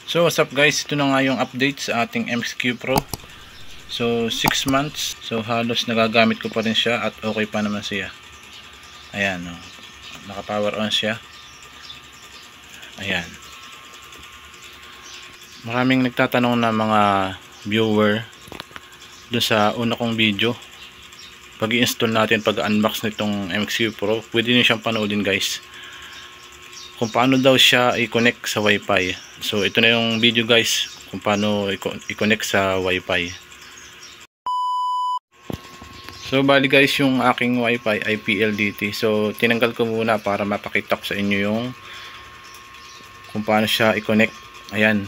So what's up guys, ito na nga yung update sa ating MXQ Pro. So 6 months, so halos nagagamit ko pa rin siya at okay pa naman siya. Ayan, oh. Naka power on siya. Ayan. Maraming nagtatanong na mga viewer doon sa una kong video. Pag i-install natin, pag unbox nitong MXQ Pro, pwede nyo siyang panoodin guys, kung paano daw siya i-connect sa Wi-Fi. So ito na yung video guys, kung paano i-connect sa Wi-Fi. So bali guys, yung aking Wi-Fi ay PLDT. So tinanggal ko muna para mapakita ko sa inyo yung kung paano siya i-connect. Ayan.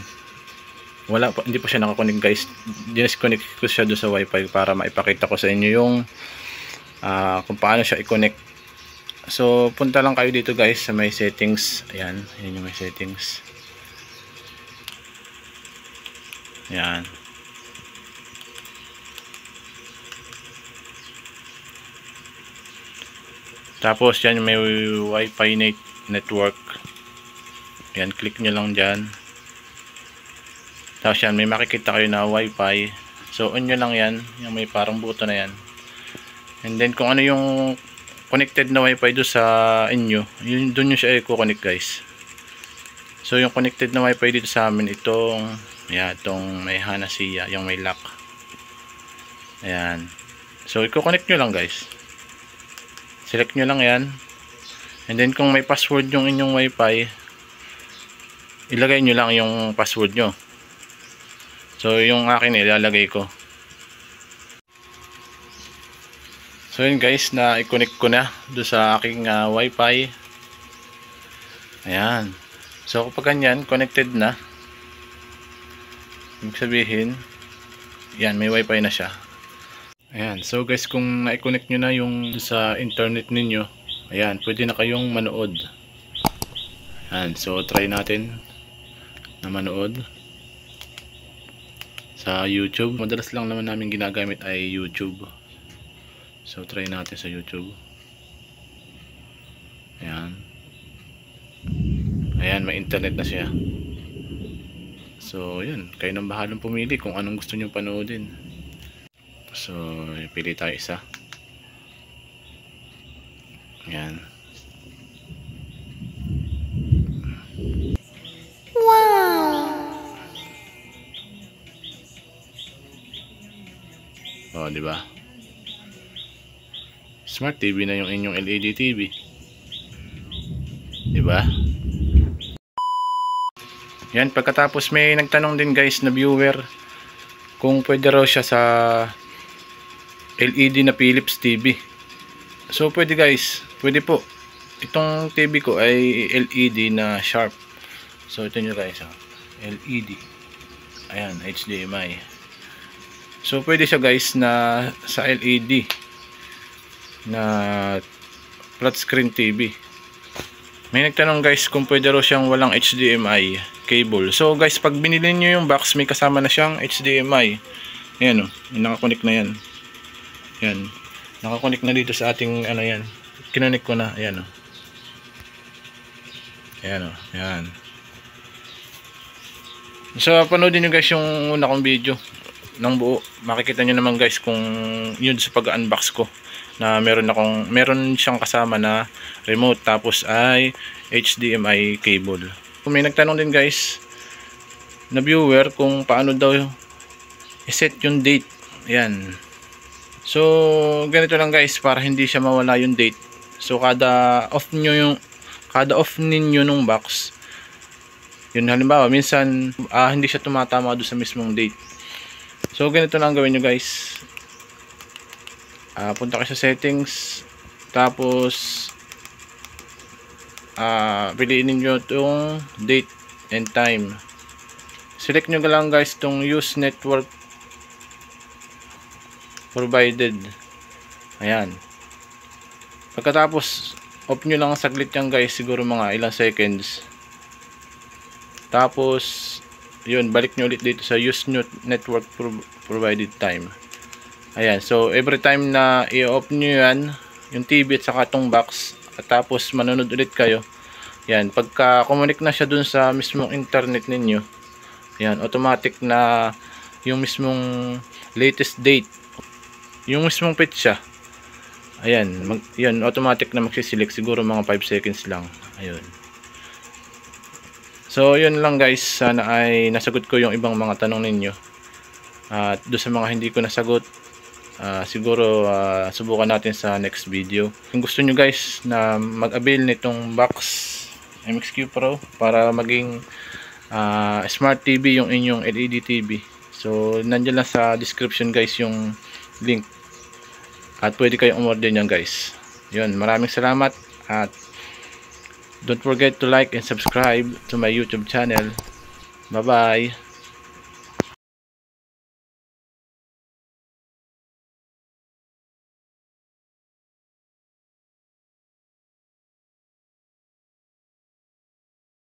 Hindi pa siya nakakonect guys. Disconnect ko siya doon sa Wi-Fi para maipakita ko sa inyo yung kung paano siya i-connect. So punta lang kayo dito guys sa may settings. Ayan, yun yung may settings. Ayan. Tapos yan may Wi-Fi network. Ayan, click nyo lang dyan. Tapos yan may makikita kayo na Wi-Fi. So on nyo lang yan, yung may parang buto na yan. And then kung ano yung connected na Wi-Fi do sa inyo, yun doon nyo siya i-connect guys. So yung connected na Wi-Fi dito sa amin, itong may Hanasia, yung may lock. Ayan. So i-connect nyo lang guys. Select nyo lang yan. And then kung may password yung inyong Wi-Fi, ilagay nyo lang yung password nyo. So yung akin ilalagay ko. So yun guys, na i-connect ko na doon sa aking Wi-Fi. Ayan. So kapag ganyan, connected na, ibig sabihin, yan, may Wi-Fi na siya. Ayan. So guys, kung na-connect nyo na yung sa internet ninyo, ayan, pwede na kayong manood. Ayan. So try natin na manood sa YouTube. Madalas lang naman namin ginagamit ay YouTube. So try natin sa YouTube. Ayan. Ayan, may internet na siya. So yun, kayo nang bahalang pumili kung anong gusto nyo panoodin. So pili tayo isa. Ayan. Wow! Oh, di ba? Smart TV na yung inyong LED TV. Diba? Yan, pagkatapos may nagtanong din guys na viewer kung pwede raw siya sa LED na Philips TV. So pwede guys, pwede po. Itong TV ko ay LED na Sharp. So ito nyo guys, LED. Ayan, HDMI. So pwede siya guys na sa LED na flat screen TV. May nagtanong guys kung pwede raw siyang walang HDMI cable. So guys, pag binili nyo yung box, may kasama na siyang HDMI. Ayan o, nakakonect na yan. Yan, nakakonect na dito sa ating ano yan. Kinonek ko na, ayan o. Ayan o, ayan. So panoodin nyo guys yung una kong video ng buo. Makikita nyo naman guys kung yun sa pag-unbox ko, na meron siyang kasama na remote, tapos ay HDMI cable. Kung may nagtanong din guys na viewer kung paano daw i-set yung date. Ayan. So ganito lang guys, para hindi siya mawala yung date. So kada off ninyo nung box, yun, halimbawa minsan hindi siya tumatama doon sa mismong date. So ganito lang gawin nyo guys. Punta kayo sa settings, tapos piliin niyo itong date and time. Select nyo lang guys itong use network provided. Ayan. Pagkatapos off nyo lang saglit yan guys, siguro mga ilang seconds. Tapos yun, balik nyo ulit dito sa use network provided time. Ayan, so every time na i-off nyo yan, yung TV at saka itong box, at tapos manonood ulit kayo, yan, pagka connect na siya dun sa mismong internet ninyo, Ayan, automatic na yung mismong latest date, yung mismong petsa. Ayan, yan, automatic na magsiselect, siguro mga 5 seconds lang. Ayun. So, yun lang guys. Sana ay nasagot ko yung ibang mga tanong ninyo. At doon sa mga hindi ko nasagot, siguro subukan natin sa next video. Kung gusto nyo guys na mag-avail nitong box MXQ Pro para maging Smart TV yung inyong LED TV. So, nandiyan lang sa description guys yung link. At pwede kayong umorder niyan guys. Yun, maraming salamat at don't forget to like and subscribe to my YouTube channel. Bye bye.